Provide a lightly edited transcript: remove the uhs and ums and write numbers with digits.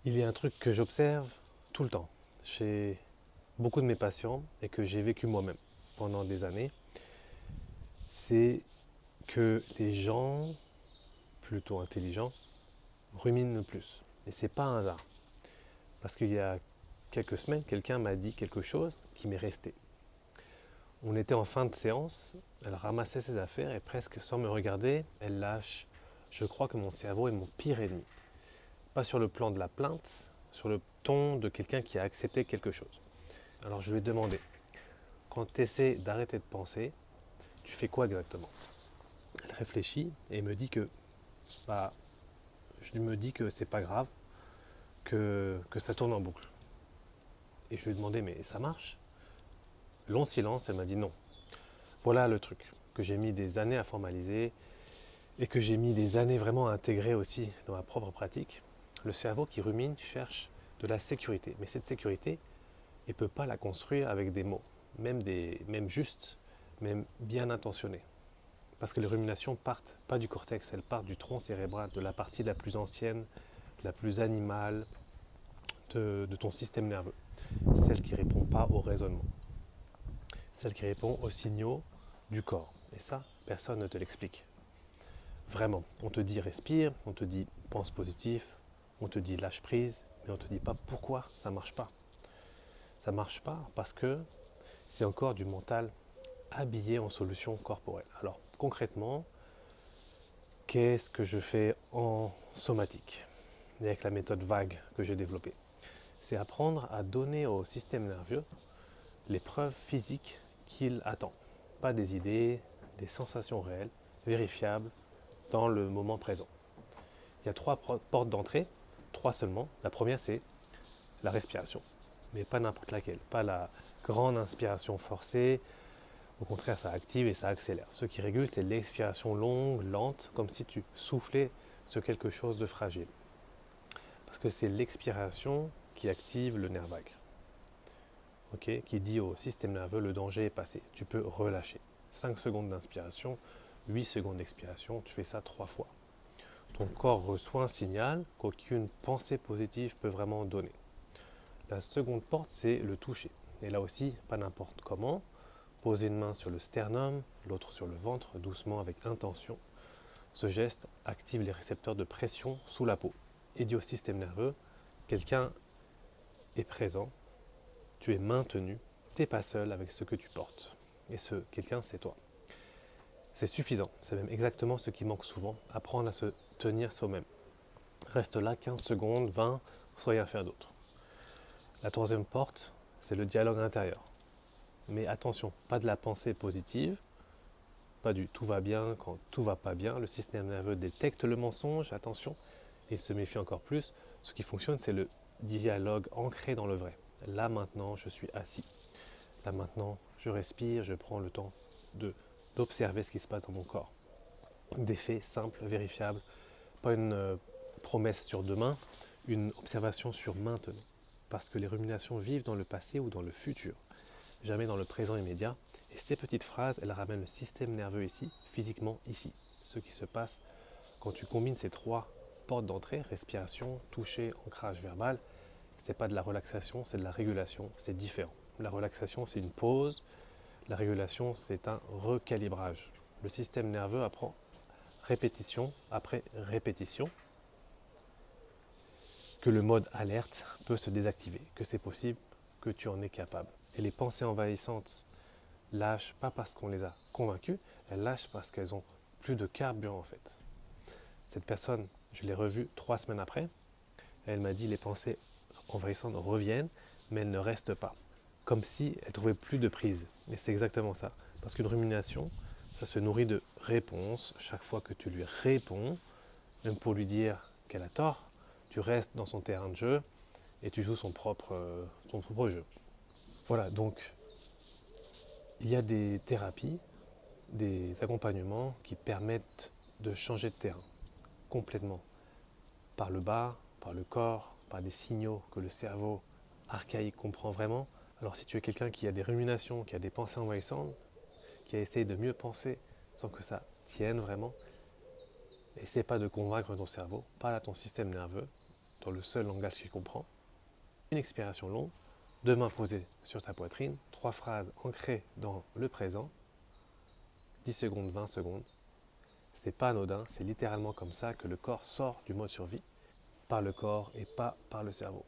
Il y a un truc que j'observe tout le temps chez beaucoup de mes patients et que j'ai vécu moi-même pendant des années, c'est que les gens plutôt intelligents ruminent le plus. Et c'est pas un hasard. Parce qu'il y a quelques semaines, quelqu'un m'a dit quelque chose qui m'est resté. On était en fin de séance, elle ramassait ses affaires et presque sans me regarder, elle lâche: je crois que mon cerveau est mon pire ennemi. Pas sur le plan de la plainte, sur le ton de quelqu'un qui a accepté quelque chose. Alors je lui ai demandé: quand tu essaies d'arrêter de penser, tu fais quoi exactement? Elle réfléchit et me dit que bah, je me dis que c'est pas grave, que ça tourne en boucle. Et je lui ai demandé: mais ça marche? Long silence, elle m'a dit non. Voilà le truc que j'ai mis des années à formaliser et que j'ai mis des années vraiment à intégrer aussi dans ma propre pratique. Le cerveau qui rumine cherche de la sécurité, mais cette sécurité, il ne peut pas la construire avec des mots, même justes, même bien intentionnés. Parce que les ruminations partent pas du cortex, elles partent du tronc cérébral, de la partie la plus ancienne, la plus animale de ton système nerveux. Celle qui ne répond pas au raisonnement. Celle qui répond aux signaux du corps. Et ça, personne ne te l'explique. Vraiment, on te dit respire, on te dit pense positif, on te dit lâche prise, mais on ne te dit pas pourquoi ça ne marche pas. Ça ne marche pas parce que c'est encore du mental habillé en solution corporelle. Alors concrètement, qu'est-ce que je fais en somatique et avec la méthode vague que j'ai développée? C'est apprendre à donner au système nerveux les preuves physiques qu'il attend. Pas des idées, des sensations réelles, vérifiables dans le moment présent. Il y a trois portes d'entrée, trois seulement. La première, c'est la respiration, mais pas n'importe laquelle, pas la grande inspiration forcée. Au contraire, ça active et ça accélère. Ce qui régule, c'est l'expiration longue, lente, comme si tu soufflais sur quelque chose de fragile. Parce que c'est l'expiration qui active le nerf vague, qui dit au système nerveux: le danger est passé, tu peux relâcher. 5 secondes d'inspiration, 8 secondes d'expiration, tu fais ça 3 fois. Ton corps reçoit un signal qu'aucune pensée positive peut vraiment donner. La seconde porte, c'est le toucher. Et là aussi, pas n'importe comment. Poser une main sur le sternum, l'autre sur le ventre, doucement avec intention. Ce geste active les récepteurs de pression sous la peau et dit au système nerveux: quelqu'un est présent, tu es maintenu, tu n'es pas seul avec ce que tu portes. Et ce quelqu'un, c'est toi. C'est suffisant, c'est même exactement ce qui manque souvent, apprendre à se tenir soi-même. Reste là 15 secondes, 20, sans rien faire d'autre. La troisième porte, c'est le dialogue intérieur. Mais attention, pas de la pensée positive, pas du tout va bien quand tout va pas bien. Le système nerveux détecte le mensonge, attention, et il se méfie encore plus. Ce qui fonctionne, c'est le dialogue ancré dans le vrai. Là maintenant, je suis assis. Là maintenant, je respire, je prends le temps d'observer ce qui se passe dans mon corps. Des faits simples, vérifiables, pas une promesse sur demain, une observation sur maintenant. Parce que les ruminations vivent dans le passé ou dans le futur, jamais dans le présent immédiat. Et ces petites phrases, elles ramènent le système nerveux ici, physiquement ici. Ce qui se passe quand tu combines ces trois portes d'entrée, respiration, toucher, ancrage verbal, c'est pas de la relaxation, c'est de la régulation, c'est différent. La relaxation, c'est une pause, la régulation, c'est un recalibrage. Le système nerveux apprend répétition après répétition que le mode alerte peut se désactiver, que c'est possible, que tu en es capable. Et les pensées envahissantes lâchent pas parce qu'on les a convaincus, elles lâchent parce qu'elles ont plus de carburant en fait. Cette personne, je l'ai revue 3 semaines après, et elle m'a dit: les pensées envahissantes reviennent, mais elles ne restent pas. Comme si elle trouvait plus de prise. Et c'est exactement ça. Parce qu'une rumination, ça se nourrit de réponses. Chaque fois que tu lui réponds, même pour lui dire qu'elle a tort, tu restes dans son terrain de jeu et tu joues son propre jeu. Voilà, donc il y a des thérapies, des accompagnements qui permettent de changer de terrain complètement, par le bas, par le corps, par des signaux que le cerveau archaïque comprend vraiment. Alors si tu es quelqu'un qui a des ruminations, qui a des pensées envahissantes, qui a essayé de mieux penser sans que ça tienne vraiment, essaie pas de convaincre ton cerveau, parle à ton système nerveux, dans le seul langage qu'il comprend. Une expiration longue, 2 mains posées sur ta poitrine, 3 phrases ancrées dans le présent, 10 secondes, 20 secondes. C'est pas anodin, c'est littéralement comme ça que le corps sort du mode survie, par le corps et pas par le cerveau.